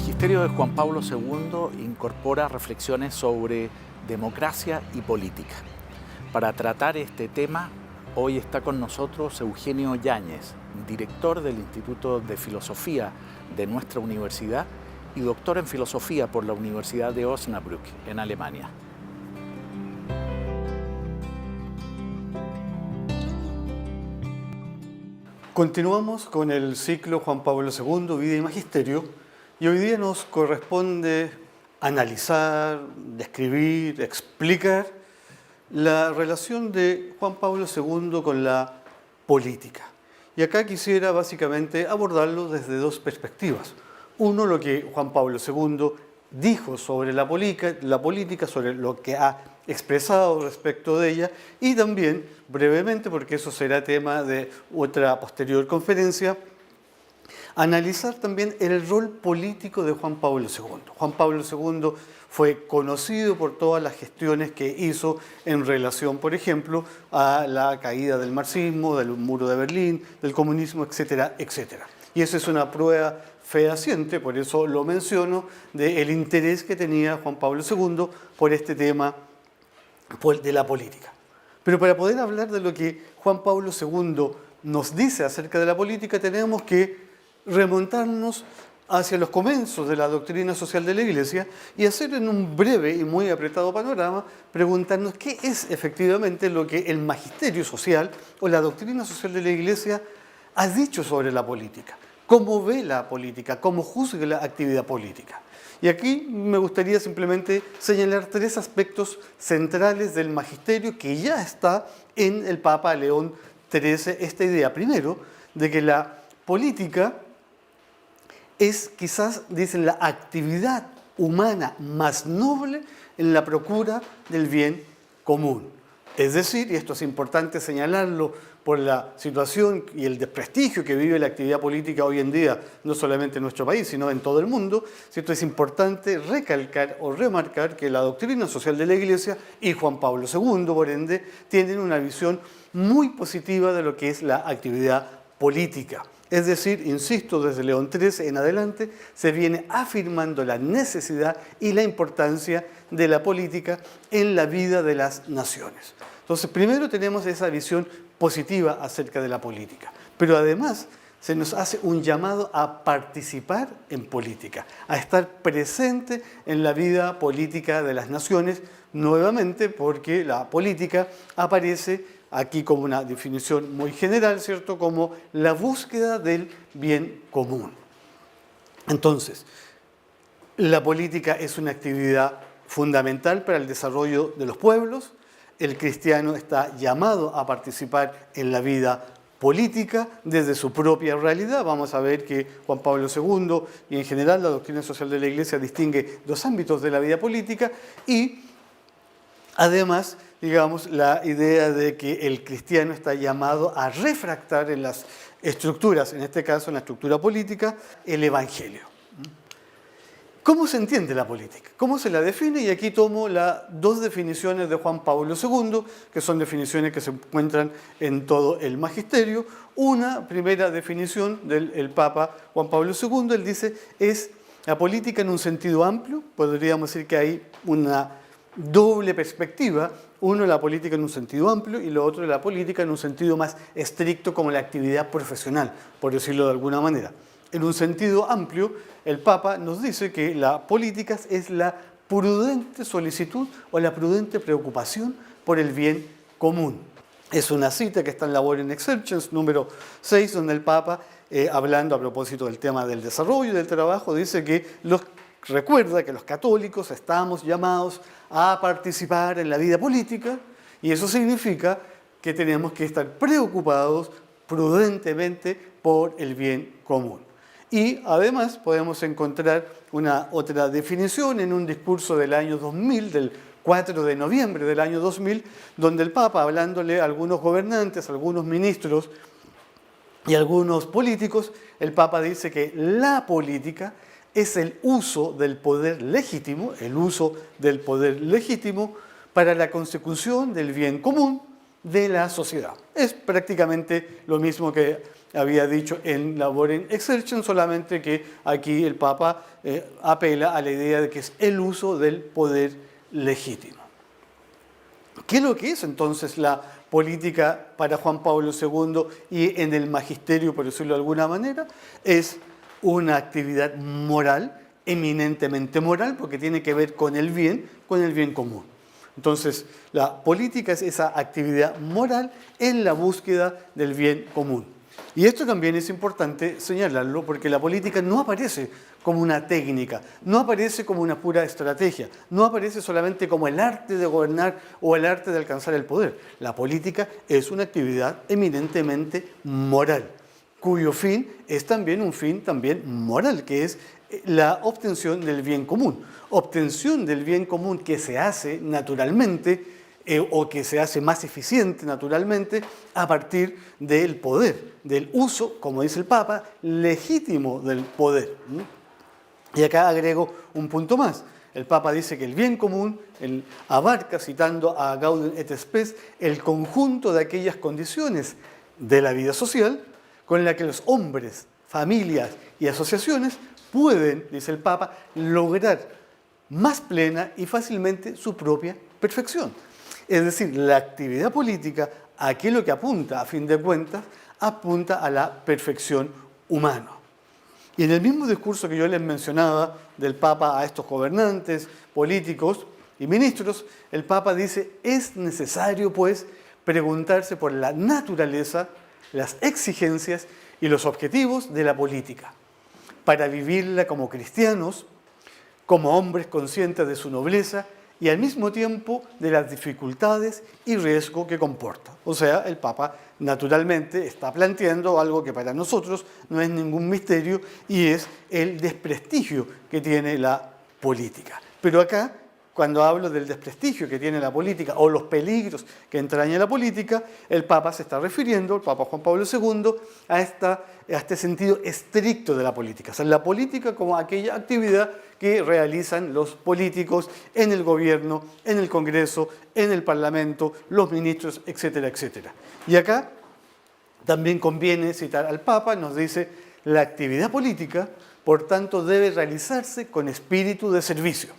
Magisterio de Juan Pablo II incorpora reflexiones sobre democracia y política. Para tratar este tema, hoy está con nosotros Eugenio Yáñez, director del Instituto de Filosofía de nuestra universidad y doctor en Filosofía por la Universidad de Osnabrück, en Alemania. Continuamos con el ciclo Juan Pablo II, Vida y Magisterio, y hoy día nos corresponde analizar, describir, explicar la relación de Juan Pablo II con la política. Y acá quisiera básicamente abordarlo desde dos perspectivas. Uno, lo que Juan Pablo II dijo sobre la política, sobre lo que ha expresado respecto de ella, y también, brevemente, porque eso será tema de otra posterior conferencia, analizar también el rol político de Juan Pablo II. Juan Pablo II fue conocido por todas las gestiones que hizo en relación, por ejemplo, a la caída del marxismo, del muro de Berlín, del comunismo, etcétera, etcétera. Y esa es una prueba fehaciente, por eso lo menciono, del interés que tenía Juan Pablo II por este tema de la política. Pero para poder hablar de lo que Juan Pablo II nos dice acerca de la política, tenemos que remontarnos hacia los comienzos de la doctrina social de la Iglesia y hacer en un breve y muy apretado panorama, preguntarnos qué es efectivamente lo que el magisterio social o la doctrina social de la Iglesia ha dicho sobre la política, cómo ve la política, cómo juzga la actividad política. Y aquí me gustaría simplemente señalar tres aspectos centrales del magisterio que ya está en el Papa León XIII. Esta idea, primero, de que la política es quizás, dicen, la actividad humana más noble en la procura del bien común. Es decir, y esto es importante señalarlo por la situación y el desprestigio que vive la actividad política hoy en día, no solamente en nuestro país, sino en todo el mundo, ¿cierto? Es importante recalcar o remarcar que la doctrina social de la Iglesia y Juan Pablo II, por ende, tienen una visión muy positiva de lo que es la actividad política. Es decir, insisto, desde León XIII en adelante se viene afirmando la necesidad y la importancia de la política en la vida de las naciones. Entonces, primero tenemos esa visión positiva acerca de la política, pero además se nos hace un llamado a participar en política, a estar presente en la vida política de las naciones, nuevamente porque la política aparece aquí como una definición muy general, ¿cierto? Como la búsqueda del bien común. Entonces, la política es una actividad fundamental para el desarrollo de los pueblos. El cristiano está llamado a participar en la vida política desde su propia realidad. Vamos a ver que Juan Pablo II y en general la doctrina social de la Iglesia distingue dos ámbitos de la vida política y además, digamos, la idea de que el cristiano está llamado a refractar en las estructuras, en este caso en la estructura política, el Evangelio. ¿Cómo se entiende la política? ¿Cómo se la define? Y aquí tomo las dos definiciones de Juan Pablo II, que son definiciones que se encuentran en todo el magisterio. Una primera definición del Papa Juan Pablo II, él dice, es la política en un sentido amplio. Podríamos decir que hay una doble perspectiva, uno la política en un sentido amplio y lo otro la política en un sentido más estricto como la actividad profesional, por decirlo de alguna manera. En un sentido amplio, el Papa nos dice que la política es la prudente solicitud o la prudente preocupación por el bien común. Es una cita que está en Labor in Exercens, número 6, donde el Papa, hablando a propósito del tema del desarrollo y del trabajo, dice que recuerda que los católicos estamos llamados a participar en la vida política y eso significa que tenemos que estar preocupados prudentemente por el bien común. Y además podemos encontrar una otra definición en un discurso del año 2000, del 4 de noviembre del año 2000, donde el Papa, hablándole a algunos gobernantes, a algunos ministros y a algunos políticos, el Papa dice que la política es el uso del poder legítimo, para la consecución del bien común de la sociedad. Es prácticamente lo mismo que había dicho en Laborem Exercens, solamente que aquí el Papa apela a la idea de que es el uso del poder legítimo. ¿Qué es lo que es entonces la política para Juan Pablo II y en el magisterio, por decirlo de alguna manera? Es una actividad moral, eminentemente moral, porque tiene que ver con el bien común. Entonces, la política es esa actividad moral en la búsqueda del bien común. Y esto también es importante señalarlo, porque la política no aparece como una técnica, no aparece como una pura estrategia, no aparece solamente como el arte de gobernar o el arte de alcanzar el poder. La política es una actividad eminentemente moral, cuyo fin es también un fin también moral, que es la obtención del bien común. Obtención del bien común que se hace naturalmente o que se hace más eficiente naturalmente a partir del poder, del uso, como dice el Papa, legítimo del poder. Y acá agrego un punto más. El Papa dice que el bien común abarca, citando a Gaudium et Spes, el conjunto de aquellas condiciones de la vida social con la que los hombres, familias y asociaciones pueden, dice el Papa, lograr más plena y fácilmente su propia perfección. Es decir, la actividad política, aquello que apunta, a fin de cuentas, apunta a la perfección humana. Y en el mismo discurso que yo les mencionaba del Papa a estos gobernantes, políticos y ministros, el Papa dice, es necesario, pues, preguntarse por la naturaleza, las exigencias y los objetivos de la política, para vivirla como cristianos, como hombres conscientes de su nobleza y al mismo tiempo de las dificultades y riesgo que comporta. O sea, el Papa naturalmente está planteando algo que para nosotros no es ningún misterio y es el desprestigio que tiene la política. Pero acá, cuando hablo del desprestigio que tiene la política o los peligros que entraña la política, el Papa se está refiriendo, el Papa Juan Pablo II, a este sentido estricto de la política. O sea, la política como aquella actividad que realizan los políticos en el gobierno, en el Congreso, en el Parlamento, los ministros, etcétera, etcétera. Y acá también conviene citar al Papa, nos dice, la actividad política, por tanto, debe realizarse con espíritu de servicio.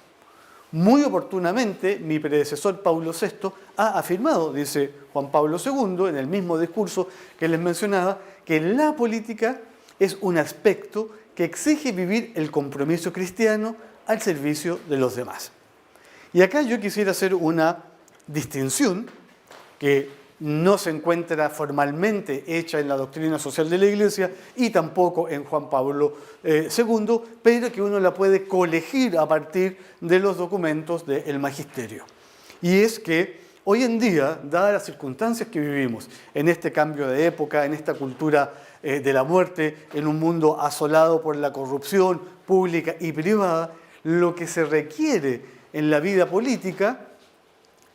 Muy oportunamente, mi predecesor Paulo VI ha afirmado, dice Juan Pablo II, en el mismo discurso que les mencionaba, que la política es un aspecto que exige vivir el compromiso cristiano al servicio de los demás. Y acá yo quisiera hacer una distinción que no se encuentra formalmente hecha en la doctrina social de la Iglesia y tampoco en Juan Pablo II, pero que uno la puede colegir a partir de los documentos del Magisterio. Y es que hoy en día, dadas las circunstancias que vivimos, en este cambio de época, en esta cultura de la muerte, en un mundo asolado por la corrupción pública y privada, lo que se requiere en la vida política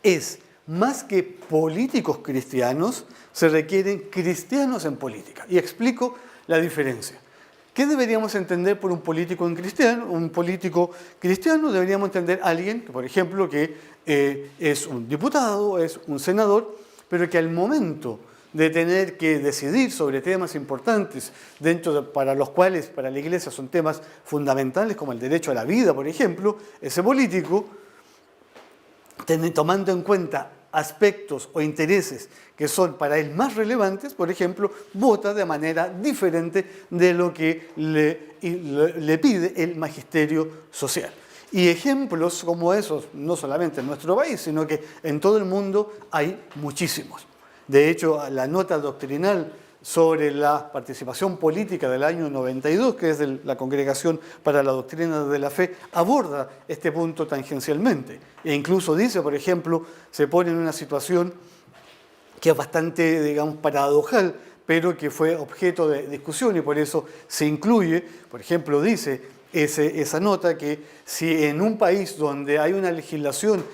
es, más que políticos cristianos, se requieren cristianos en política. Y explico la diferencia. ¿Qué deberíamos entender por un político cristiano? Un político cristiano deberíamos entender a alguien, por ejemplo, que es un diputado, es un senador, pero que al momento de tener que decidir sobre temas importantes para los cuales para la Iglesia son temas fundamentales como el derecho a la vida, por ejemplo, ese político, tomando en cuenta aspectos o intereses que son para él más relevantes, por ejemplo, vota de manera diferente de lo que le pide el magisterio social. Y ejemplos como esos, no solamente en nuestro país, sino que en todo el mundo hay muchísimos. De hecho, la nota doctrinal sobre la participación política del año 92, que es de la Congregación para la Doctrina de la Fe, aborda este punto tangencialmente. E incluso dice, por ejemplo, se pone en una situación que es bastante, digamos, paradojal, pero que fue objeto de discusión y por eso se incluye, por ejemplo, dice esa nota que si en un país donde hay una legislación,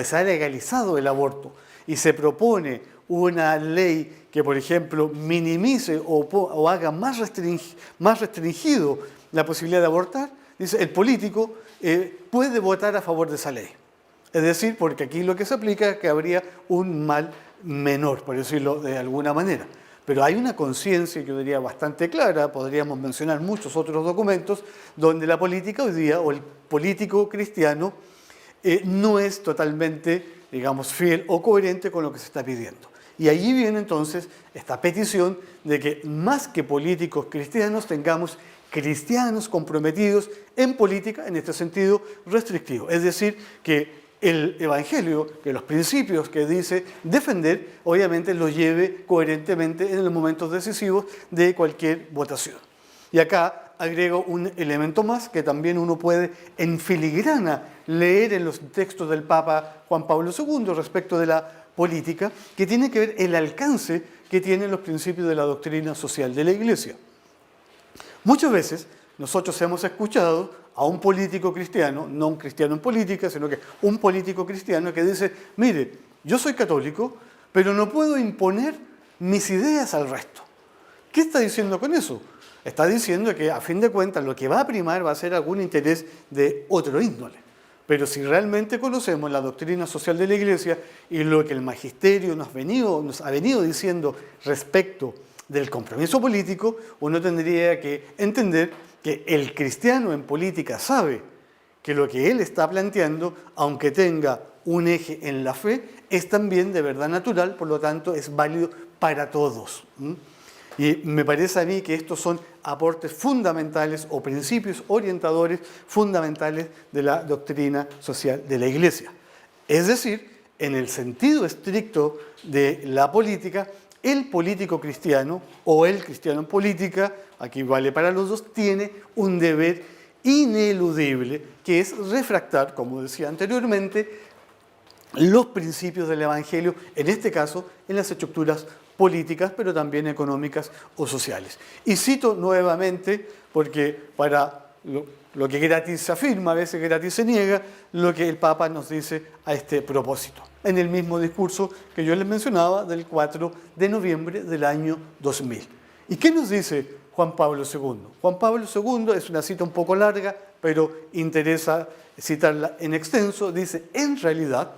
se ha legalizado el aborto y se propone una ley que, por ejemplo, minimice o haga más restringido la posibilidad de abortar, dice, el político puede votar a favor de esa ley. Es decir, porque aquí lo que se aplica es que habría un mal menor, por decirlo de alguna manera. Pero hay una conciencia, yo diría, bastante clara, podríamos mencionar muchos otros documentos, donde la política hoy día, o el político cristiano, no es totalmente, digamos, fiel o coherente con lo que se está pidiendo. Y allí viene entonces esta petición de que más que políticos cristianos tengamos cristianos comprometidos en política, en este sentido restrictivo. Es decir, que el Evangelio, que los principios que dice defender, obviamente los lleve coherentemente en los momentos decisivos de cualquier votación. Y acá agrego un elemento más que también uno puede en filigrana leer en los textos del Papa Juan Pablo II respecto de la política, que tiene que ver el alcance que tienen los principios de la doctrina social de la Iglesia. Muchas veces nosotros hemos escuchado a un político cristiano, no un cristiano en política, sino que un político cristiano que dice, mire, yo soy católico, pero no puedo imponer mis ideas al resto. ¿Qué está diciendo con eso? Está diciendo que a fin de cuentas lo que va a primar va a ser algún interés de otro índole. Pero si realmente conocemos la doctrina social de la Iglesia y lo que el magisterio nos ha venido diciendo respecto del compromiso político, uno tendría que entender que el cristiano en política sabe que lo que él está planteando, aunque tenga un eje en la fe, es también de verdad natural, por lo tanto es válido para todos. Y me parece a mí que estos son aportes fundamentales o principios orientadores fundamentales de la doctrina social de la Iglesia. Es decir, en el sentido estricto de la política, el político cristiano o el cristiano en política, aquí vale para los dos, tiene un deber ineludible que es refractar, como decía anteriormente, los principios del Evangelio, en este caso en las estructuras políticas, pero también económicas o sociales. Y cito nuevamente, porque para lo que gratis se afirma, a veces gratis se niega, lo que el Papa nos dice a este propósito, en el mismo discurso que yo les mencionaba del 4 de noviembre del año 2000. ¿Y qué nos dice Juan Pablo II? Juan Pablo II es una cita un poco larga, pero interesa citarla en extenso. Dice, en realidad,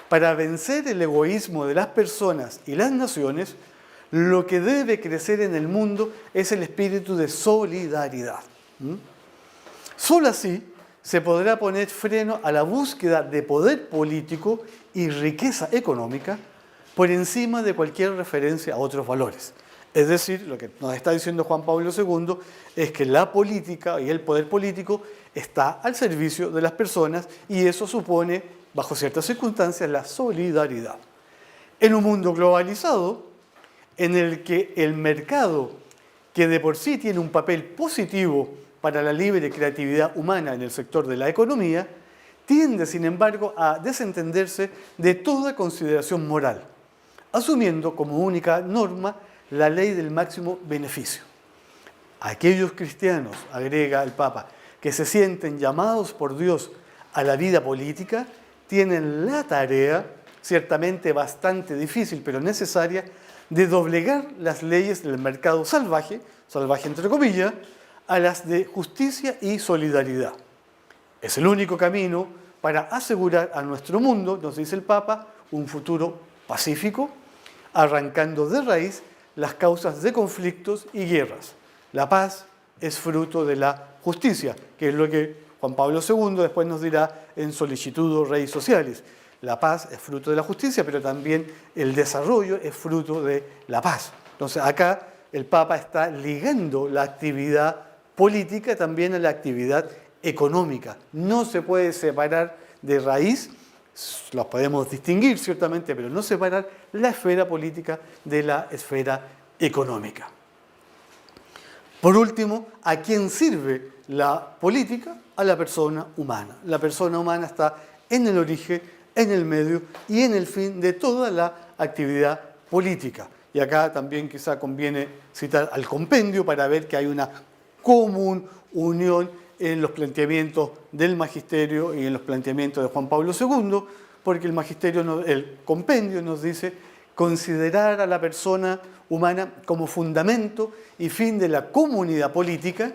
para vencer el egoísmo de las personas y las naciones, lo que debe crecer en el mundo es el espíritu de solidaridad. Solo así se podrá poner freno a la búsqueda de poder político y riqueza económica por encima de cualquier referencia a otros valores. Es decir, lo que nos está diciendo Juan Pablo II es que la política y el poder político está al servicio de las personas y eso supone, bajo ciertas circunstancias, la solidaridad. En un mundo globalizado, en el que el mercado, que de por sí tiene un papel positivo para la libre creatividad humana en el sector de la economía, tiende, sin embargo, a desentenderse de toda consideración moral, asumiendo como única norma la ley del máximo beneficio. Aquellos cristianos, agrega el Papa, que se sienten llamados por Dios a la vida política, tienen la tarea, ciertamente bastante difícil pero necesaria, de doblegar las leyes del mercado salvaje, salvaje entre comillas, a las de justicia y solidaridad. Es el único camino para asegurar a nuestro mundo, nos dice el Papa, un futuro pacífico, arrancando de raíz las causas de conflictos y guerras. La paz es fruto de la justicia, que es lo que Juan Pablo II después nos dirá en Solicitudo Rei Socialis. La paz es fruto de la justicia, pero también el desarrollo es fruto de la paz. Entonces acá el Papa está ligando la actividad política también a la actividad económica. No se puede separar de raíz, los podemos distinguir ciertamente, pero no separar la esfera política de la esfera económica. Por último, ¿a quién sirve la política? A la persona humana. La persona humana está en el origen, en el medio y en el fin de toda la actividad política. Y acá también quizá conviene citar al compendio para ver que hay una común unión en los planteamientos del magisterio y en los planteamientos de Juan Pablo II, porque el compendio nos dice considerar a la persona humana como fundamento y fin de la comunidad política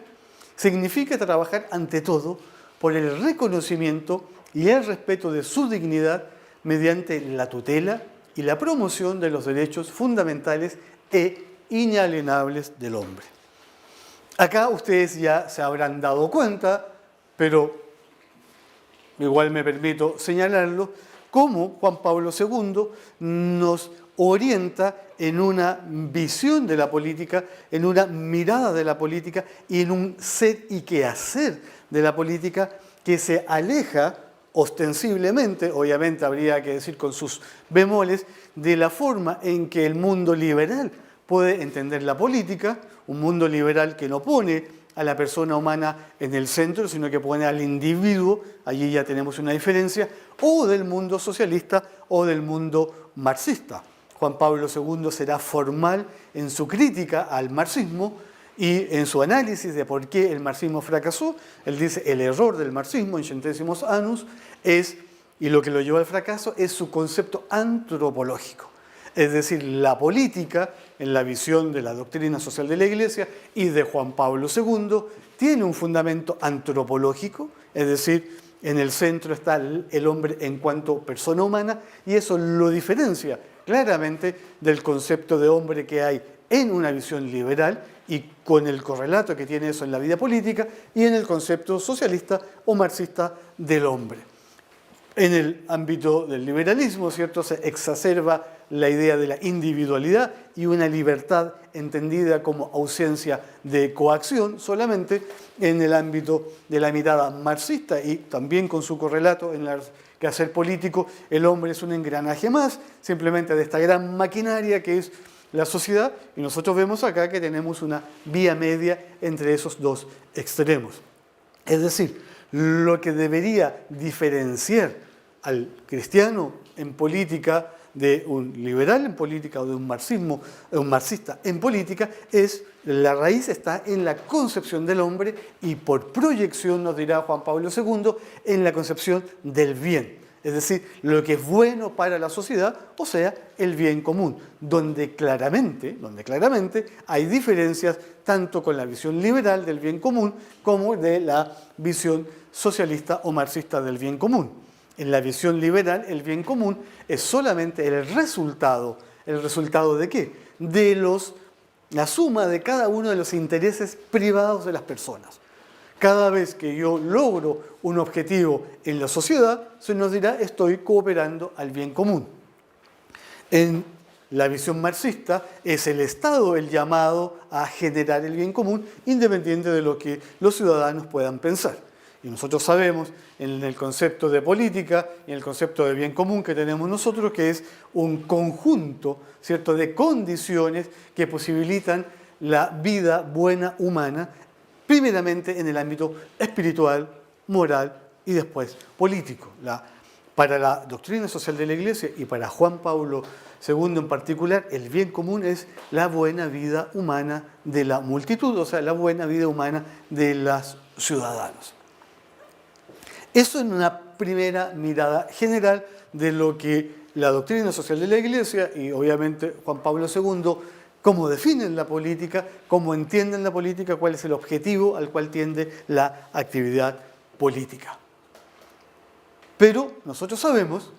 significa trabajar ante todo por el reconocimiento y el respeto de su dignidad mediante la tutela y la promoción de los derechos fundamentales e inalienables del hombre. Acá ustedes ya se habrán dado cuenta, pero igual me permito señalarlo, cómo Juan Pablo II nos orienta en una visión de la política, en una mirada de la política y en un ser y quehacer de la política que se aleja ostensiblemente, obviamente habría que decir con sus bemoles, de la forma en que el mundo liberal puede entender la política, un mundo liberal que no pone a la persona humana en el centro, sino que pone al individuo, allí ya tenemos una diferencia, o del mundo socialista o del mundo marxista. Juan Pablo II será formal en su crítica al marxismo y en su análisis de por qué el marxismo fracasó. Él dice el error del marxismo en Centésimos Annus es, y lo que lo llevó al fracaso, es su concepto antropológico. Es decir, la política, en la visión de la doctrina social de la Iglesia y de Juan Pablo II, tiene un fundamento antropológico, es decir, en el centro está el hombre en cuanto persona humana, y eso lo diferencia claramente del concepto de hombre que hay en una visión liberal y con el correlato que tiene eso en la vida política y en el concepto socialista o marxista del hombre. En el ámbito del liberalismo, ¿cierto?, se exacerba la idea de la individualidad y una libertad entendida como ausencia de coacción. Solamente en el ámbito de la mirada marxista y también con su correlato en el quehacer político, el hombre es un engranaje más, simplemente de esta gran maquinaria que es la sociedad, y nosotros vemos acá que tenemos una vía media entre esos dos extremos. Es decir, lo que debería diferenciar al cristiano en política de un liberal en política o de un marxista en política es la raíz está en la concepción del hombre y por proyección, nos dirá Juan Pablo II, en la concepción del bien. Es decir, lo que es bueno para la sociedad, o sea, el bien común, donde claramente hay diferencias tanto con la visión liberal del bien común como de la visión socialista o marxista del bien común. En la visión liberal, el bien común es solamente el resultado ¿de qué? La suma de cada uno de los intereses privados de las personas. Cada vez que yo logro un objetivo en la sociedad, se nos dirá estoy cooperando al bien común. En la visión marxista es el Estado el llamado a generar el bien común, independiente de lo que los ciudadanos puedan pensar. Y nosotros sabemos en el concepto de política y en el concepto de bien común que tenemos nosotros que es un conjunto, ¿cierto?, de condiciones que posibilitan la vida buena humana, primeramente en el ámbito espiritual, moral y después político. Para la doctrina social de la Iglesia y para Juan Pablo II en particular, el bien común es la buena vida humana de la multitud, o sea, la buena vida humana de los ciudadanos. Eso en una primera mirada general de lo que la doctrina social de la Iglesia y obviamente Juan Pablo II, cómo definen la política, cómo entienden la política, cuál es el objetivo al cual tiende la actividad política. Pero nosotros sabemos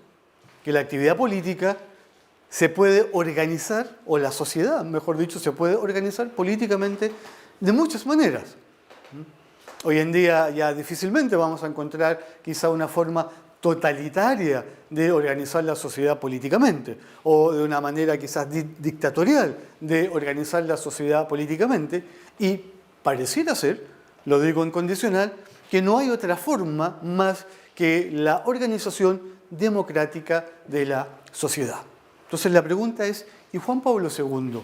que la actividad política se puede organizar, o la sociedad, mejor dicho, se puede organizar políticamente de muchas maneras. Hoy en día ya difícilmente vamos a encontrar quizá una forma totalitaria de organizar la sociedad políticamente o de una manera quizás dictatorial de organizar la sociedad políticamente y pareciera ser, lo digo en condicional, que no hay otra forma más que la organización democrática de la sociedad. Entonces la pregunta es, ¿y Juan Pablo II?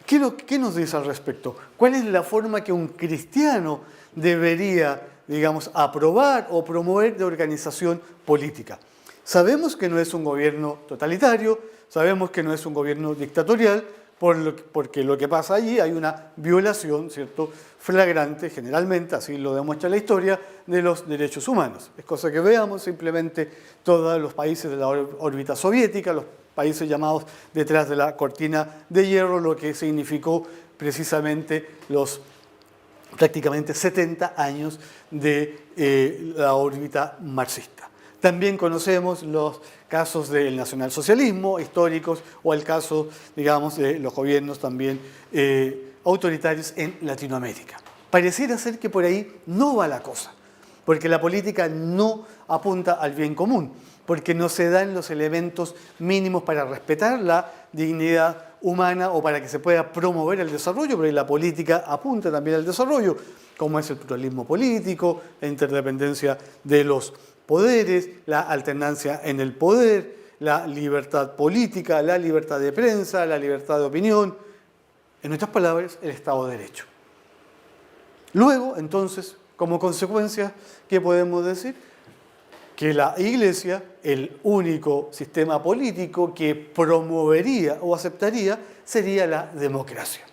¿Qué nos dice al respecto? ¿Cuál es la forma que un cristiano debería, digamos, aprobar o promover de organización política? Sabemos que no es un gobierno totalitario, sabemos que no es un gobierno dictatorial, porque lo que pasa allí hay una violación, ¿cierto?, flagrante, generalmente, así lo demuestra la historia, de los derechos humanos. Es cosa que veamos simplemente todos los países de la órbita soviética, los países llamados detrás de la cortina de hierro, lo que significó precisamente los prácticamente 70 años de la órbita marxista. También conocemos los casos del nacionalsocialismo históricos o el caso, digamos, de los gobiernos también autoritarios en Latinoamérica. Pareciera ser que por ahí no va la cosa, porque la política no apunta al bien común, porque no se dan los elementos mínimos para respetar la dignidad humana o para que se pueda promover el desarrollo, pero la política apunta también al desarrollo, como es el pluralismo político, la interdependencia de los poderes, la alternancia en el poder, la libertad política, la libertad de prensa, la libertad de opinión, en otras palabras, el Estado de Derecho. Luego, entonces, como consecuencia, ¿qué podemos decir? Que la Iglesia, el único sistema político que promovería o aceptaría, sería la democracia.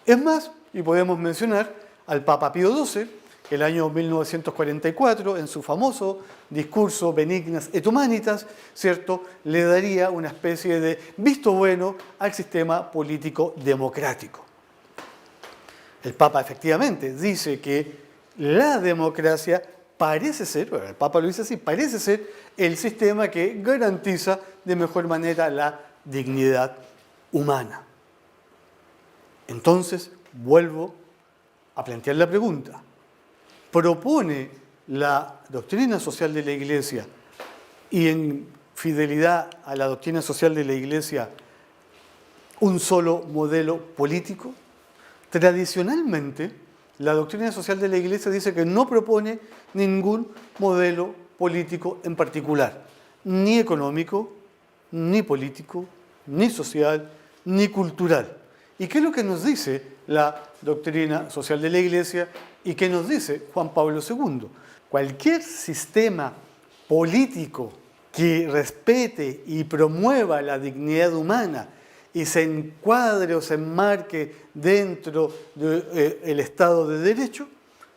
Es más, y podemos mencionar al Papa Pío XII, que el año 1944, en su famoso discurso Benignas et Humanitas, ¿cierto?, le daría una especie de visto bueno al sistema político democrático. El Papa efectivamente dice que la democracia parece ser, bueno, el Papa lo dice así, parece ser el sistema que garantiza de mejor manera la dignidad humana. Entonces, vuelvo a plantear la pregunta. ¿Propone la doctrina social de la Iglesia y en fidelidad a la doctrina social de la Iglesia un solo modelo político? Tradicionalmente, la doctrina social de la Iglesia dice que no propone ningún modelo político en particular, ni económico, ni político, ni social, ni cultural. ¿Y qué es lo que nos dice la doctrina social de la Iglesia y qué nos dice Juan Pablo II? Cualquier sistema político que respete y promueva la dignidad humana y se encuadre o se enmarque dentro del Estado de Derecho,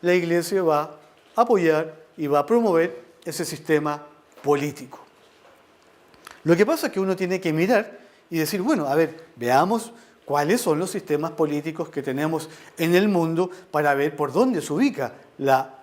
la Iglesia va a apoyar y va a promover ese sistema político. Lo que pasa es que uno tiene que mirar y decir, bueno, a ver, veamos cuáles son los sistemas políticos que tenemos en el mundo para ver por dónde se ubica la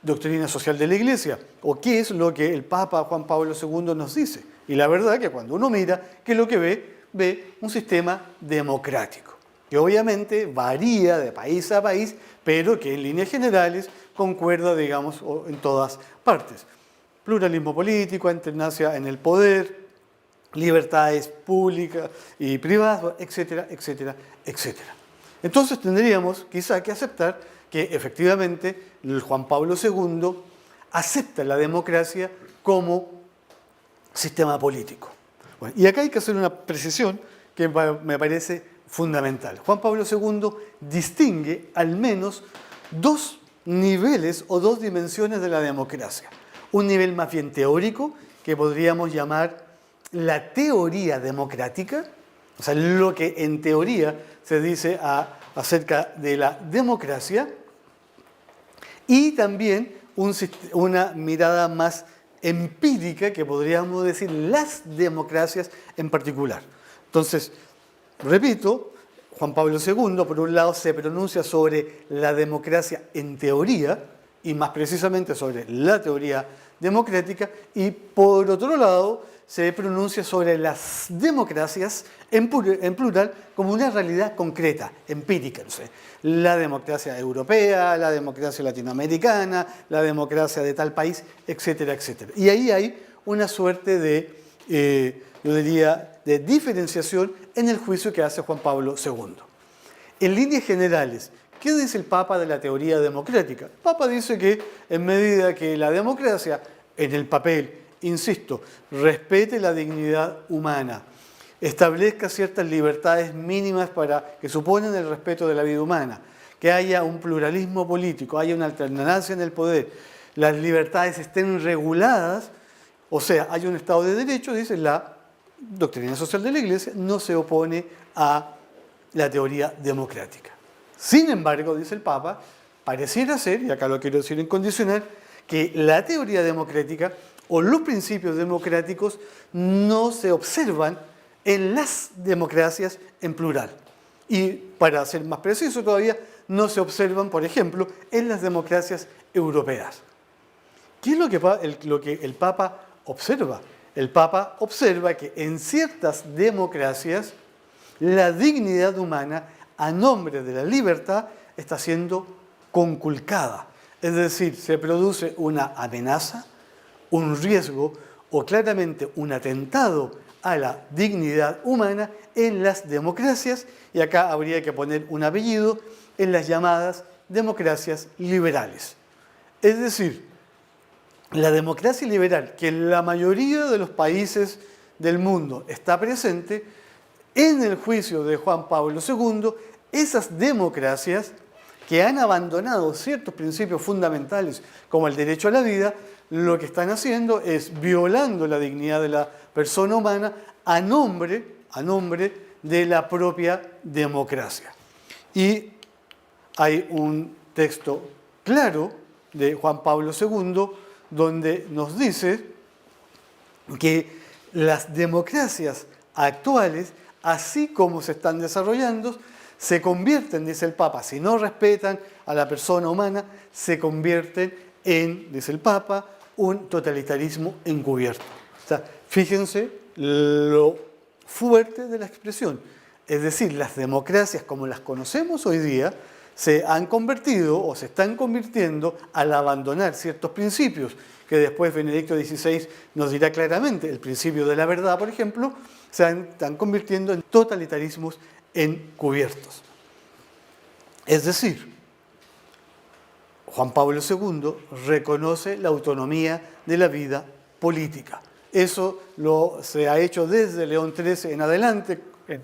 doctrina social de la Iglesia o qué es lo que el Papa Juan Pablo II nos dice. Y la verdad es que cuando uno mira, ¿qué es lo que ve? Ve un sistema democrático, que obviamente varía de país a país, pero que en líneas generales concuerda, digamos, en todas partes. Pluralismo político, alternancia en el poder, libertades públicas y privadas, etcétera, etcétera, etcétera. Entonces tendríamos quizá que aceptar que efectivamente el Juan Pablo II acepta la democracia como sistema político. Bueno, y acá hay que hacer una precisión que me parece fundamental. Juan Pablo II distingue al menos dos niveles o dos dimensiones de la democracia. Un nivel más bien teórico, que podríamos llamar la teoría democrática, o sea, lo que en teoría se dice acerca de la democracia, y también una mirada más empírica, que podríamos decir las democracias en particular. Entonces, repito, Juan Pablo II, por un lado, se pronuncia sobre la democracia en teoría, y más precisamente sobre la teoría democrática, y por otro lado, se pronuncia sobre las democracias en plural como una realidad concreta, empírica. No sé, la democracia europea, la democracia latinoamericana, la democracia de tal país, etcétera, etcétera. Y ahí hay una suerte de, yo diría, de diferenciación en el juicio que hace Juan Pablo II. En líneas generales, ¿qué dice el Papa de la teoría democrática? El Papa dice que en medida que la democracia, en el papel, insisto, respete la dignidad humana, establezca ciertas libertades mínimas que suponen el respeto de la vida humana, que haya un pluralismo político, haya una alternancia en el poder, las libertades estén reguladas, o sea, hay un Estado de Derecho, dice la doctrina social de la Iglesia, no se opone a la teoría democrática. Sin embargo, dice el Papa, pareciera ser, y acá lo quiero decir en condicional, que la teoría democrática o los principios democráticos no se observan en las democracias en plural. Y para ser más preciso todavía, no se observan, por ejemplo, en las democracias europeas. ¿Qué es lo que el Papa observa? El Papa observa que en ciertas democracias la dignidad humana a nombre de la libertad está siendo conculcada. Es decir, se produce una amenaza, un riesgo o claramente un atentado a la dignidad humana en las democracias, y acá habría que poner un apellido, en las llamadas democracias liberales. Es decir, la democracia liberal, que en la mayoría de los países del mundo está presente, en el juicio de Juan Pablo II, esas democracias que han abandonado ciertos principios fundamentales como el derecho a la vida, lo que están haciendo es violando la dignidad de la persona humana a nombre de la propia democracia. Y hay un texto claro de Juan Pablo II donde nos dice que las democracias actuales, así como se están desarrollando, se convierten, dice el Papa, si no respetan a la persona humana, se convierten en, dice el Papa, un totalitarismo encubierto. O sea, fíjense lo fuerte de la expresión. Es decir, las democracias como las conocemos hoy día se han convertido o se están convirtiendo al abandonar ciertos principios que después Benedicto XVI nos dirá claramente. El principio de la verdad, por ejemplo, se están convirtiendo en totalitarismos encubiertos. Es decir, Juan Pablo II reconoce la autonomía de la vida política. Eso se ha hecho desde León XIII en adelante, en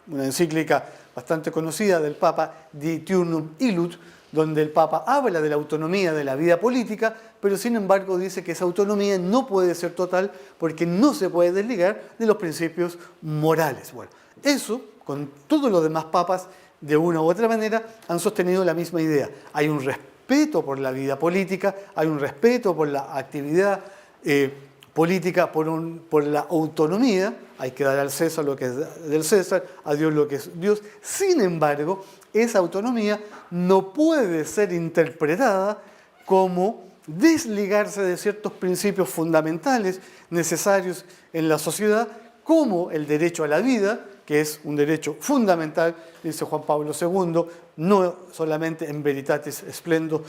una encíclica bastante conocida del Papa, Diuturnum Illud, donde el Papa habla de la autonomía de la vida política, pero sin embargo dice que esa autonomía no puede ser total porque no se puede desligar de los principios morales. Bueno, eso, con todos los demás papas, de una u otra manera, han sostenido la misma idea. Hay un respeto por la vida política, hay un respeto por la actividad política, por la autonomía. Hay que dar al César lo que es del César, a Dios lo que es Dios. Sin embargo, esa autonomía no puede ser interpretada como desligarse de ciertos principios fundamentales necesarios en la sociedad, como el derecho a la vida, que es un derecho fundamental, dice Juan Pablo II, no solamente en Veritatis Splendor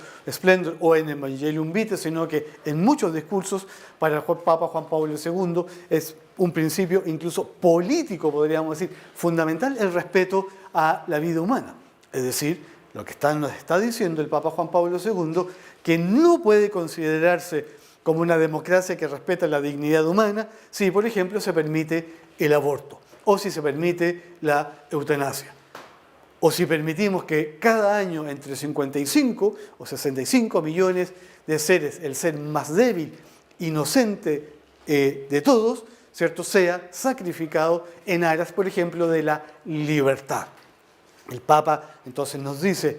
o en Evangelium Vitae, sino que en muchos discursos para el Papa Juan Pablo II es un principio incluso político, podríamos decir, fundamental, el respeto a la vida humana. Es decir, lo que nos está diciendo el Papa Juan Pablo II, que no puede considerarse como una democracia que respeta la dignidad humana si, por ejemplo, se permite el aborto, o si se permite la eutanasia, o si permitimos que cada año entre 55 o 65 millones de seres, el ser más débil, inocente de todos, ¿cierto?, sea sacrificado en aras, por ejemplo, de la libertad. El Papa entonces nos dice,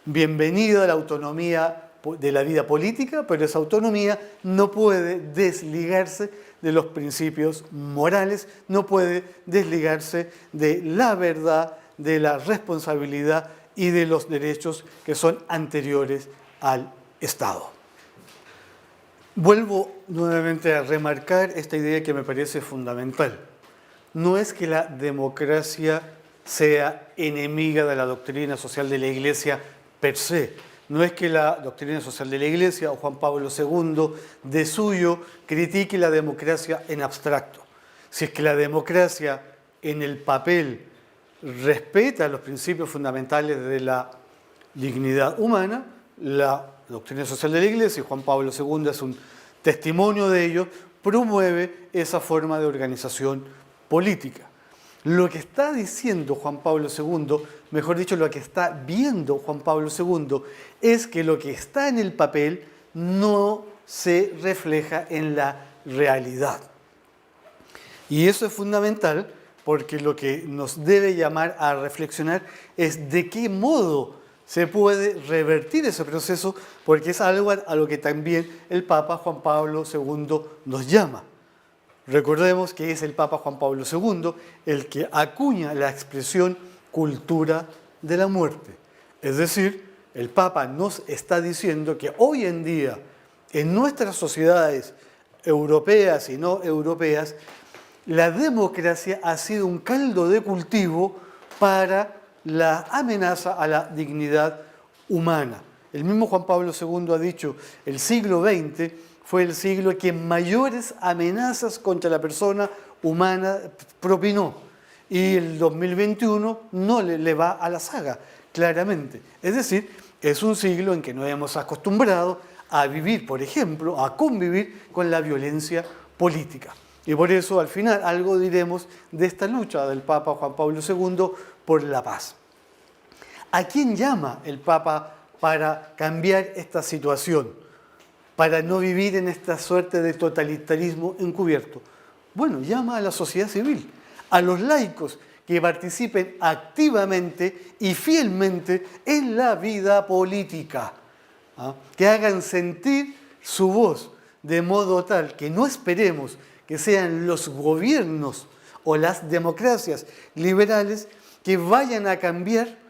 bienvenida a la autonomía de la vida política, pero esa autonomía no puede desligarse de los principios morales, no puede desligarse de la verdad, de la responsabilidad y de los derechos que son anteriores al Estado. Vuelvo nuevamente a remarcar esta idea que me parece fundamental. No es que la democracia sea enemiga de la doctrina social de la Iglesia per se. No es que la doctrina social de la Iglesia o Juan Pablo II de suyo critique la democracia en abstracto. Si es que la democracia en el papel respeta los principios fundamentales de la dignidad humana, la doctrina social de la Iglesia, y Juan Pablo II es un testimonio de ello, promueve esa forma de organización política. Lo que está diciendo Juan Pablo II, mejor dicho, lo que está viendo Juan Pablo II, es que lo que está en el papel no se refleja en la realidad. Y eso es fundamental porque lo que nos debe llamar a reflexionar es de qué modo se puede revertir ese proceso, porque es algo a lo que también el Papa Juan Pablo II nos llama. Recordemos que es el Papa Juan Pablo II el que acuña la expresión cultura de la muerte. Es decir, el Papa nos está diciendo que hoy en día en nuestras sociedades europeas y no europeas, la democracia ha sido un caldo de cultivo para la amenaza a la dignidad humana. El mismo Juan Pablo II ha dicho, el siglo XX fue el siglo que mayores amenazas contra la persona humana propinó. Y el 2021 no le va a la saga, claramente. Es decir, es un siglo en que nos hemos acostumbrado a vivir, por ejemplo, a convivir con la violencia política. Y por eso, al final, algo diremos de esta lucha del Papa Juan Pablo II por la paz. ¿A quién llama el Papa para cambiar esta situación? Para no vivir en esta suerte de totalitarismo encubierto. Bueno, llama a la sociedad civil, a los laicos que participen activamente y fielmente en la vida política, que hagan sentir su voz de modo tal que no esperemos que sean los gobiernos o las democracias liberales que vayan a cambiar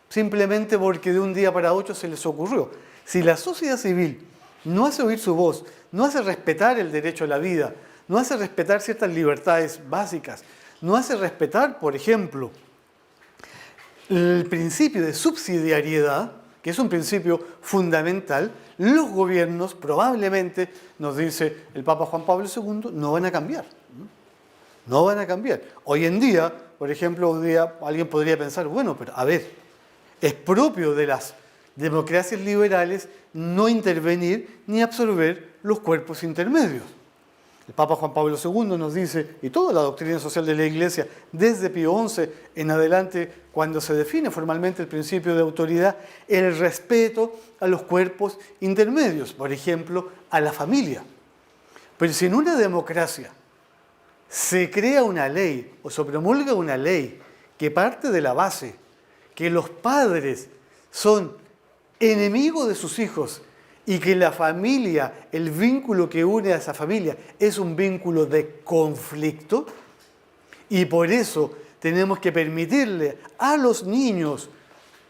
simplemente porque de un día para otro se les ocurrió. Si la sociedad civil no hace oír su voz, no hace respetar el derecho a la vida, no hace respetar ciertas libertades básicas, no hace respetar, por ejemplo, el principio de subsidiariedad, que es un principio fundamental, los gobiernos probablemente, nos dice el Papa Juan Pablo II, no van a cambiar. No van a cambiar. Hoy en día, por ejemplo, alguien podría pensar, bueno, pero a ver, es propio de las democracias liberales no intervenir ni absorber los cuerpos intermedios. El Papa Juan Pablo II nos dice, y toda la doctrina social de la Iglesia, desde Pío XI en adelante, cuando se define formalmente el principio de autoridad, el respeto a los cuerpos intermedios, por ejemplo, a la familia. Pero si en una democracia se crea una ley o se promulga una ley que parte de la base que los padres son enemigos de sus hijos y que la familia, el vínculo que une a esa familia es un vínculo de conflicto, y por eso tenemos que permitirle a los niños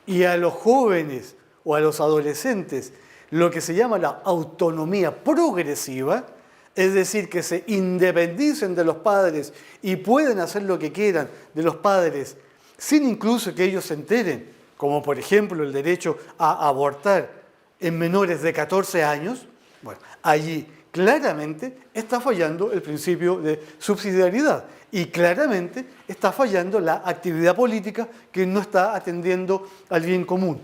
y a los jóvenes o a los adolescentes lo que se llama la autonomía progresiva, es decir, que se independicen de los padres y pueden hacer lo que quieran de los padres sin incluso que ellos se enteren, como por ejemplo el derecho a abortar en menores de 14 años, bueno, allí claramente está fallando el principio de subsidiariedad y claramente está fallando la actividad política que no está atendiendo al bien común.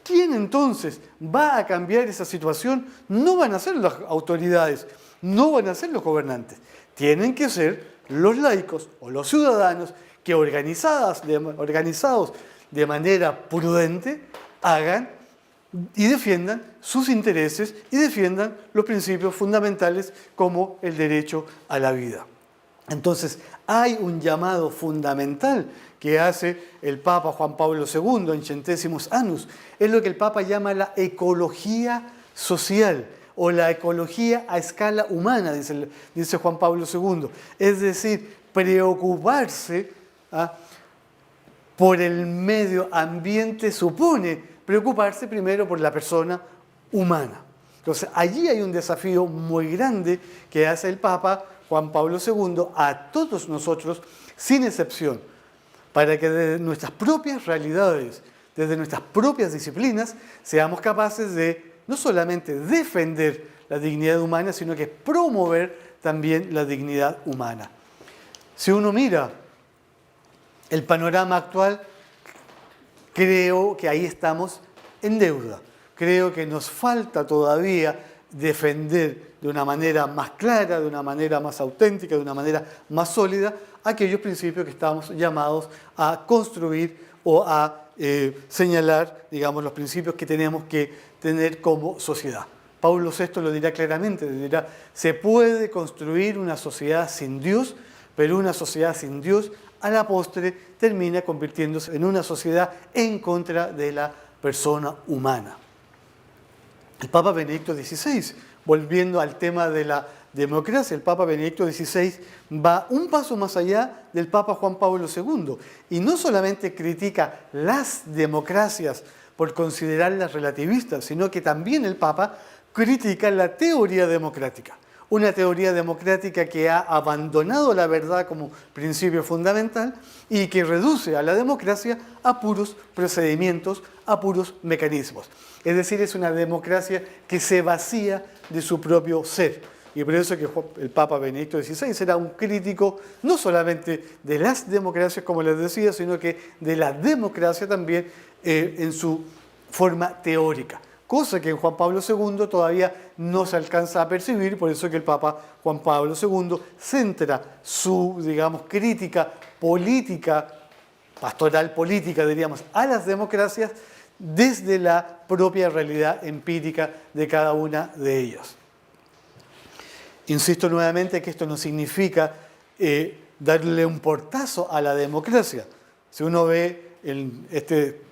¿Quién entonces va a cambiar esa situación? No van a ser las autoridades, no van a ser los gobernantes. Tienen que ser los laicos o los ciudadanos que organizados de manera prudente hagan y defiendan sus intereses y defiendan los principios fundamentales como el derecho a la vida. Entonces, hay un llamado fundamental que hace el Papa Juan Pablo II en Centésimos Annus. Es lo que el Papa llama la ecología social o la ecología a escala humana, dice Juan Pablo II. Es decir, preocuparse por el medio ambiente supone preocuparse primero por la persona humana. Entonces, allí hay un desafío muy grande que hace el Papa Juan Pablo II a todos nosotros, sin excepción, para que desde nuestras propias realidades, desde nuestras propias disciplinas, seamos capaces de no solamente defender la dignidad humana, sino que promover también la dignidad humana. Si uno mira el panorama actual, creo que ahí estamos en deuda. Creo que nos falta todavía defender de una manera más clara, de una manera más auténtica, de una manera más sólida, aquellos principios que estamos llamados a construir o a señalar, digamos, los principios que tenemos que tener como sociedad. Pablo VI lo dirá claramente, dirá, se puede construir una sociedad sin Dios, pero una sociedad sin Dios a la postre termina convirtiéndose en una sociedad en contra de la persona humana. El Papa Benedicto XVI, volviendo al tema de la democracia, el Papa Benedicto XVI va un paso más allá del Papa Juan Pablo II y no solamente critica las democracias por considerarlas relativistas, sino que también el Papa critica la teoría democrática. Una teoría democrática que ha abandonado la verdad como principio fundamental y que reduce a la democracia a puros procedimientos, a puros mecanismos. Es decir, es una democracia que se vacía de su propio ser. Y por eso que el Papa Benedicto XVI era un crítico no solamente de las democracias, como les decía, sino que de la democracia también en su forma teórica. Cosa que en Juan Pablo II todavía no se alcanza a percibir, por eso que el Papa Juan Pablo II centra su, digamos, crítica política, pastoral política, diríamos, a las democracias desde la propia realidad empírica de cada una de ellas. Insisto nuevamente que esto no significa darle un portazo a la democracia. Si uno ve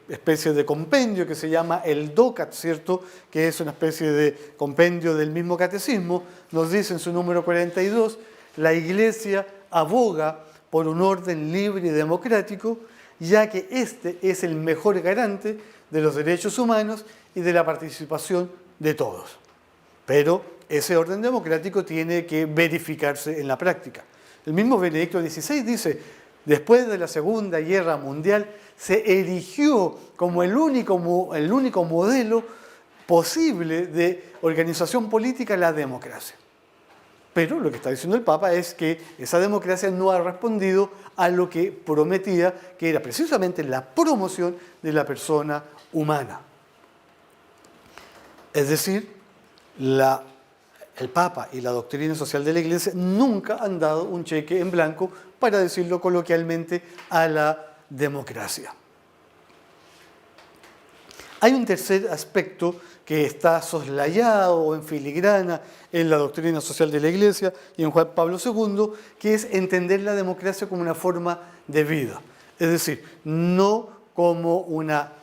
especie de compendio que se llama el DOCAT, ¿cierto? Que es una especie de compendio del mismo catecismo, nos dice en su número 42, la Iglesia aboga por un orden libre y democrático, ya que este es el mejor garante de los derechos humanos y de la participación de todos. Pero ese orden democrático tiene que verificarse en la práctica. El mismo Benedicto XVI dice, después de la Segunda Guerra Mundial, se erigió como el único modelo posible de organización política la democracia. Pero lo que está diciendo el Papa es que esa democracia no ha respondido a lo que prometía, que era precisamente la promoción de la persona humana. Es decir, el Papa y la doctrina social de la Iglesia nunca han dado un cheque en blanco, para decirlo coloquialmente, a la democracia. Hay un tercer aspecto que está soslayado o en filigrana en la doctrina social de la Iglesia y en Juan Pablo II, que es entender la democracia como una forma de vida. Es decir, no como una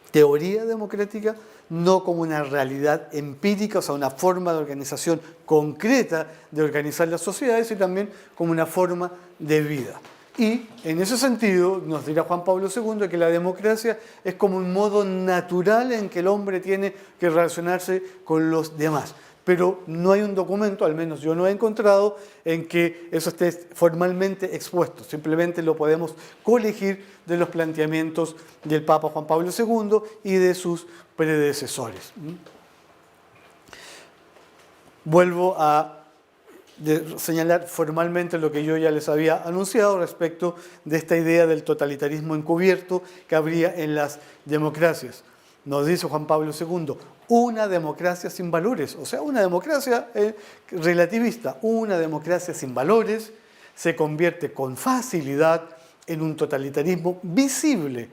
teoría democrática, no como una realidad empírica, o sea, una forma de organización concreta de organizar las sociedades, y también como una forma de vida. Y en ese sentido nos dirá Juan Pablo II que la democracia es como un modo natural en que el hombre tiene que relacionarse con los demás. Pero no hay un documento, al menos yo no he encontrado, en que eso esté formalmente expuesto. Simplemente lo podemos colegir de los planteamientos del Papa Juan Pablo II y de sus predecesores. Vuelvo a señalar formalmente lo que yo ya les había anunciado respecto de esta idea del totalitarismo encubierto que habría en las democracias. Nos dice Juan Pablo II, una democracia sin valores, o sea, una democracia relativista, una democracia sin valores se convierte con facilidad en un totalitarismo visible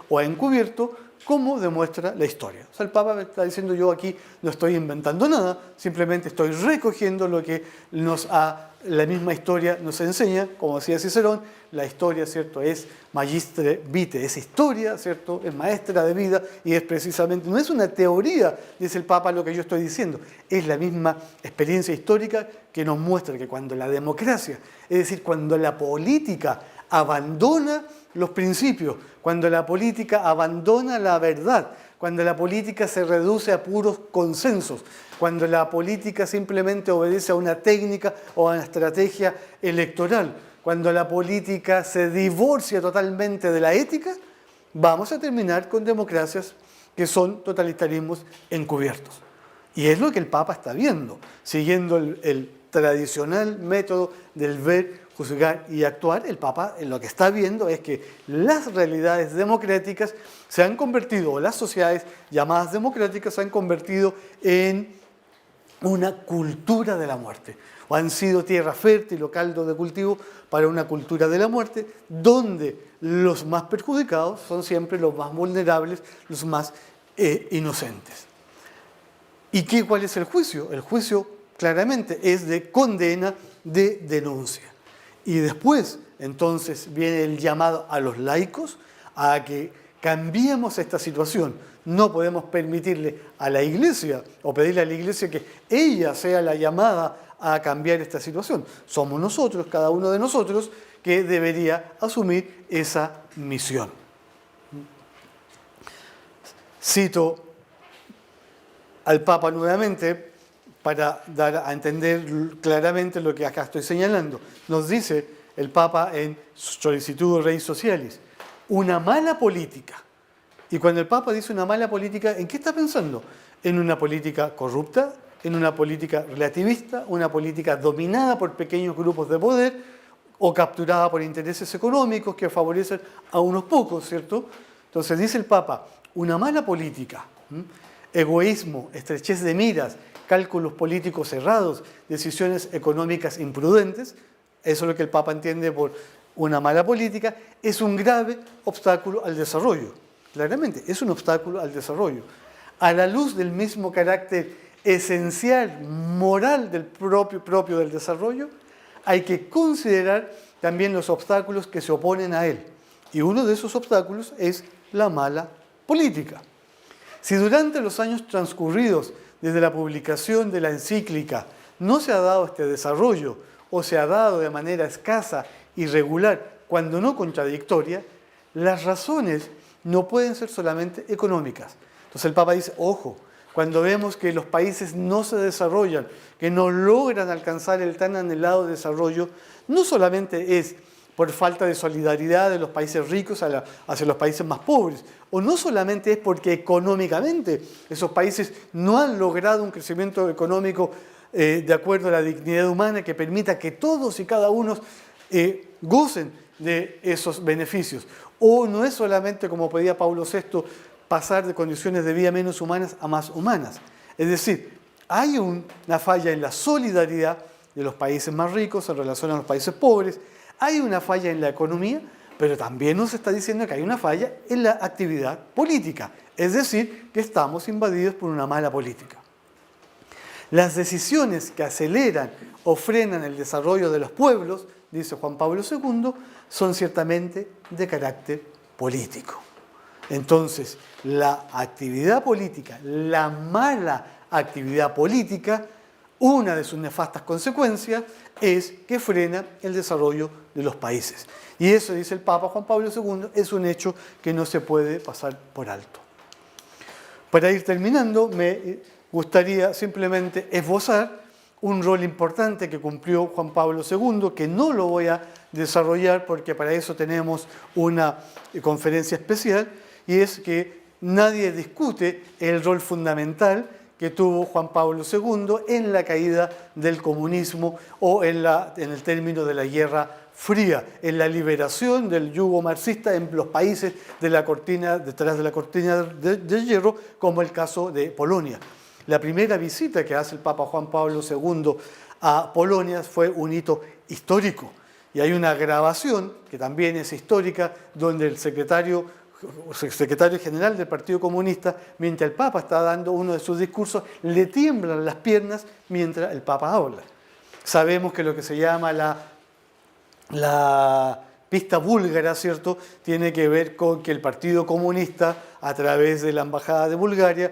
o encubierto, como demuestra la historia. O sea, el Papa me está diciendo, yo aquí no estoy inventando nada, simplemente estoy recogiendo lo que la misma historia nos enseña. Como decía Cicerón, la historia, ¿cierto?, es magistre vitae, es historia, ¿cierto?, es maestra de vida, y es precisamente, no es una teoría, dice el Papa, lo que yo estoy diciendo, es la misma experiencia histórica que nos muestra que cuando la democracia, es decir, cuando la política abandona los principios, cuando la política abandona la verdad, cuando la política se reduce a puros consensos, cuando la política simplemente obedece a una técnica o a una estrategia electoral, cuando la política se divorcia totalmente de la ética, vamos a terminar con democracias que son totalitarismos encubiertos. Y es lo que el Papa está viendo, siguiendo el tradicional método del ver, juzgar y actuar. El Papa lo que está viendo es que las realidades democráticas se han convertido, o las sociedades llamadas democráticas se han convertido en una cultura de la muerte, o han sido tierra fértil o caldo de cultivo para una cultura de la muerte, donde los más perjudicados son siempre los más vulnerables, los más inocentes. ¿Y cuál es el juicio? El juicio claramente es de condena, de denuncia. Y después, entonces, viene el llamado a los laicos a que cambiemos esta situación. No podemos permitirle a la Iglesia o pedirle a la Iglesia que ella sea la llamada a cambiar esta situación. Somos nosotros, cada uno de nosotros, que debería asumir esa misión. Cito al Papa nuevamente para dar a entender claramente lo que acá estoy señalando. Nos dice el Papa en Solicitud Rei Socialis, una mala política. Y cuando el Papa dice una mala política, ¿en qué está pensando? ¿En una política corrupta? ¿En una política relativista? ¿Una política dominada por pequeños grupos de poder? ¿O capturada por intereses económicos que favorecen a unos pocos, ¿cierto? Entonces dice el Papa, una mala política, egoísmo, estrechez de miras, cálculos políticos cerrados, decisiones económicas imprudentes, eso es lo que el Papa entiende por una mala política, es un grave obstáculo al desarrollo. Claramente, es un obstáculo al desarrollo. A la luz del mismo carácter esencial, moral del propio del desarrollo, hay que considerar también los obstáculos que se oponen a él. Y uno de esos obstáculos es la mala política. Si durante los años transcurridos desde la publicación de la encíclica no se ha dado este desarrollo o se ha dado de manera escasa, irregular, cuando no contradictoria, las razones no pueden ser solamente económicas. Entonces el Papa dice, ojo, cuando vemos que los países no se desarrollan, que no logran alcanzar el tan anhelado desarrollo, no solamente es por falta de solidaridad de los países ricos hacia los países más pobres, o no solamente es porque económicamente esos países no han logrado un crecimiento económico de acuerdo a la dignidad humana que permita que todos y cada uno gocen de esos beneficios, o no es solamente, como pedía Pablo VI, pasar de condiciones de vida menos humanas a más humanas. Es decir, hay una falla en la solidaridad de los países más ricos en relación a los países pobres, hay una falla en la economía, pero también nos está diciendo que hay una falla en la actividad política, es decir, que estamos invadidos por una mala política. Las decisiones que aceleran o frenan el desarrollo de los pueblos, dice Juan Pablo II, son ciertamente de carácter político. Entonces, la actividad política, la mala actividad política, una de sus nefastas consecuencias es que frena el desarrollo de los países. Y eso, dice el Papa Juan Pablo II, es un hecho que no se puede pasar por alto. Para ir terminando, me gustaría simplemente esbozar un rol importante que cumplió Juan Pablo II, que no lo voy a desarrollar porque para eso tenemos una conferencia especial, y es que nadie discute el rol fundamental que tuvo Juan Pablo II en la caída del comunismo o en el término de la Guerra Fría, en la liberación del yugo marxista en los países de la cortina, detrás de la cortina de hierro, como el caso de Polonia. La primera visita que hace el Papa Juan Pablo II a Polonia fue un hito histórico. Y hay una grabación, que también es histórica, donde el secretario general del Partido Comunista, mientras el Papa está dando uno de sus discursos, le tiemblan las piernas mientras el Papa habla. Sabemos que lo que se llama la pista búlgara, ¿cierto?, tiene que ver con que el Partido Comunista, a través de la Embajada de Bulgaria,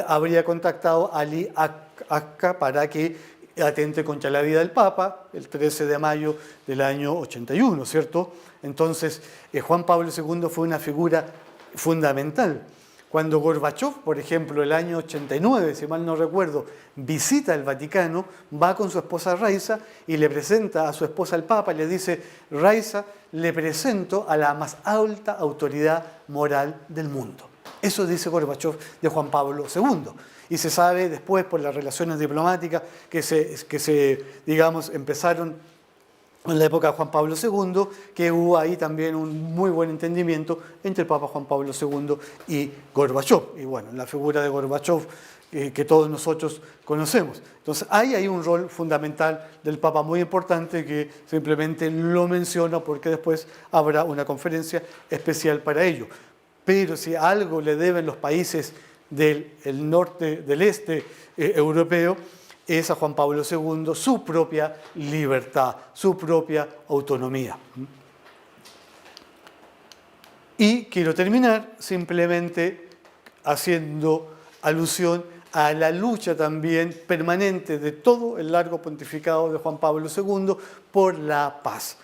habría contactado a Ali Akka para que atente contra la vida del Papa el 13 de mayo del año 81, ¿cierto? Entonces, Juan Pablo II fue una figura fundamental. Cuando Gorbachov, por ejemplo, el año 89, si mal no recuerdo, visita el Vaticano, va con su esposa Raiza y le presenta a su esposa al Papa y le dice, Raiza, le presento a la más alta autoridad moral del mundo. Eso dice Gorbachov de Juan Pablo II. Y se sabe después por las relaciones diplomáticas que se digamos, empezaron en la época de Juan Pablo II, que hubo ahí también un muy buen entendimiento entre el Papa Juan Pablo II y Gorbachov. Y bueno, la figura de Gorbachov que todos nosotros conocemos. Entonces hay ahí un rol fundamental del Papa muy importante que simplemente lo menciono porque después habrá una conferencia especial para ello. Pero si algo le deben los países del norte, del este europeo, es a Juan Pablo II su propia libertad, su propia autonomía. Y quiero terminar simplemente haciendo alusión a la lucha también permanente de todo el largo pontificado de Juan Pablo II por la paz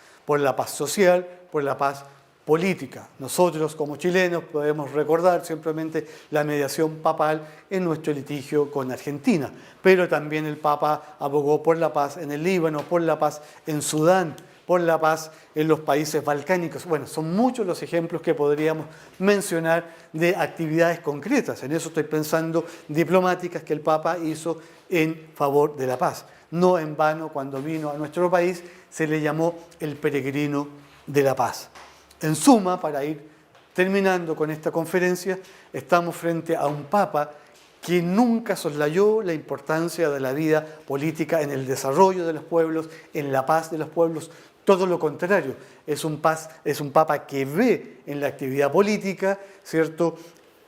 social, por la paz política. Nosotros como chilenos podemos recordar simplemente la mediación papal en nuestro litigio con Argentina, pero también el Papa abogó por la paz en el Líbano, por la paz en Sudán, por la paz en los países balcánicos. Bueno, son muchos los ejemplos que podríamos mencionar de actividades concretas, en eso estoy pensando diplomáticas que el Papa hizo en favor de la paz. No en vano, cuando vino a nuestro país se le llamó el peregrino de la paz. En suma, para ir terminando con esta conferencia, estamos frente a un Papa que nunca soslayó la importancia de la vida política en el desarrollo de los pueblos, en la paz de los pueblos. Todo lo contrario, es un Papa que ve en la actividad política, ¿cierto?,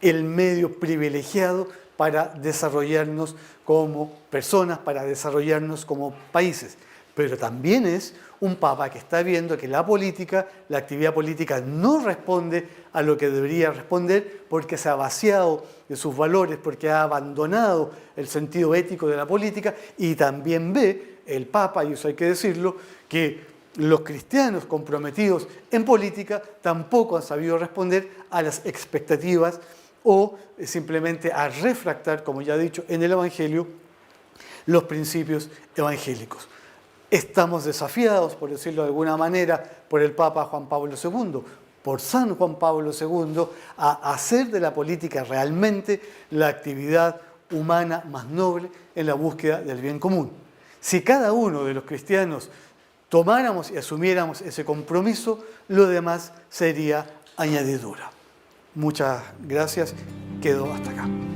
el medio privilegiado para desarrollarnos como personas, para desarrollarnos como países. Pero también es un Papa que está viendo que la política, la actividad política no responde a lo que debería responder porque se ha vaciado de sus valores, porque ha abandonado el sentido ético de la política, y también ve el Papa, y eso hay que decirlo, que los cristianos comprometidos en política tampoco han sabido responder a las expectativas o simplemente a refractar, como ya he dicho, en el Evangelio, los principios evangélicos. Estamos desafiados, por decirlo de alguna manera, por el Papa Juan Pablo II, por San Juan Pablo II, a hacer de la política realmente la actividad humana más noble en la búsqueda del bien común. Si cada uno de los cristianos tomáramos y asumiéramos ese compromiso, lo demás sería añadidura. Muchas gracias. Quedo hasta acá.